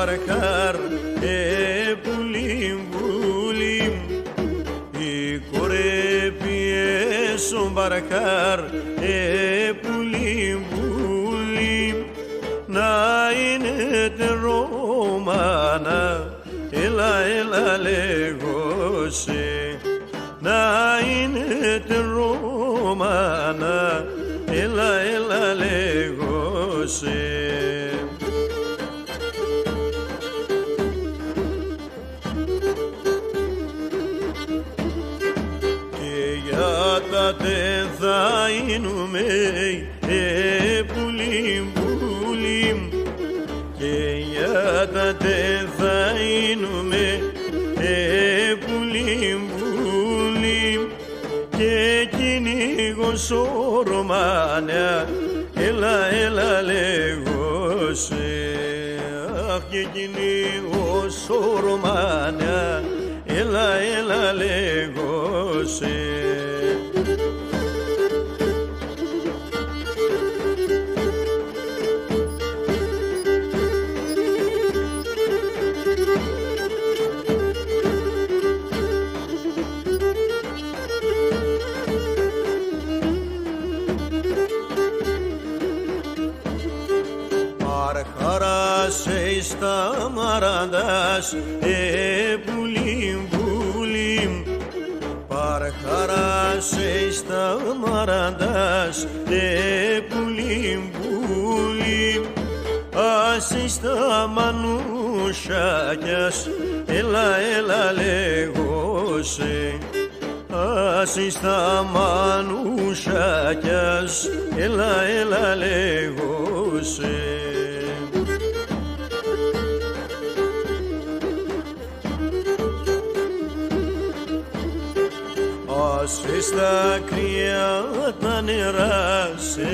μπαρκάρ, πουλίμ, πουλίμ, η κορέπιες ο μπαρκάρ, πουλίμ, πουλίμ, να είναι τερόμανα, έλα, έλα λέγω σε, να είναι τερόμανα, έλα, έλα λέγω σε. Δεν θα γίνουμε πουλίμ, πουλίμ, και για τα δεν θα γίνουμε πουλίμ, πουλίμ, και κυνήγος ο Ρωμάνια, έλα, έλα λέγω σε, αχ, και κυνήγος ο Ρωμάνια, έλα, έλα λέγω σε. Παρχαράσαι στα μαραντάς, πουλίμ, πουλίμ, παρχαράσαι στα μαραντάς, πουλίμ, πουλίμ, άσε στα μανούσακιας, έλα, έλα λέγω σε, άσε στα μανούσακιας, έλα, έλα λέγω σε. Άσε στα κρύα τα νερά σε,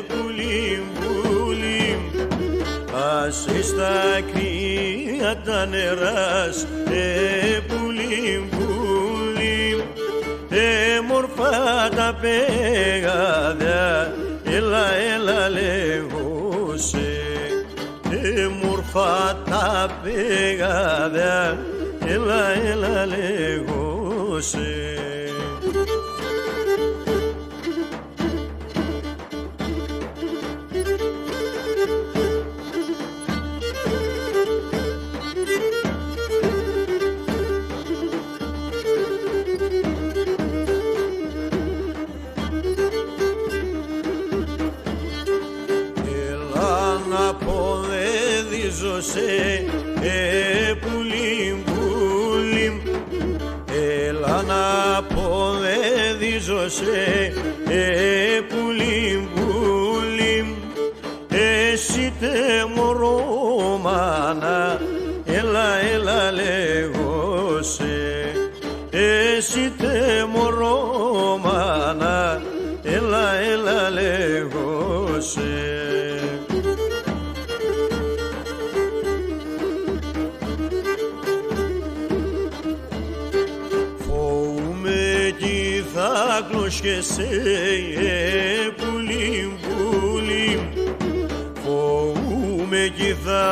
πουλίμ, πουλίμ, άσε στα κρύα τα νερά σε, πουλίμ, πουλίμ, μορφά τα πεγάδια, έλα, έλα λέγω σε, μορφά τα πεγάδια, έλα, έλα λέγω σε. Σε, πουλίμ, πουλίμ, έλα να αποδεδίζω σε, πουλίμ, πουλίμ, εσύ τε μωρό μάνα, έλα, έλα λέγω σε, εσύ τε μωρό μάνα, έλα, έλα λέγω σε. Θα κλωσκεσαι, πουλίμ, πουλίμ, φοβούμαι κι θα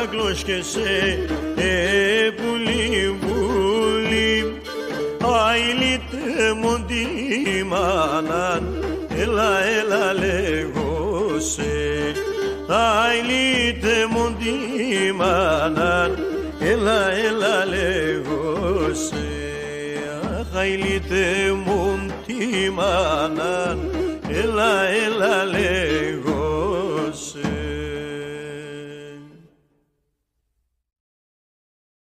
κλωσκεσαι, πουλίμ, πουλίμ, αηλίτε μου τη μάναν, έλα, έλα λέγω σε, αηλίτε μου τη μάναν, έλα, έλα λέγω σε. Αηλίτε μου τη μάναν, έλα, έλα λέγω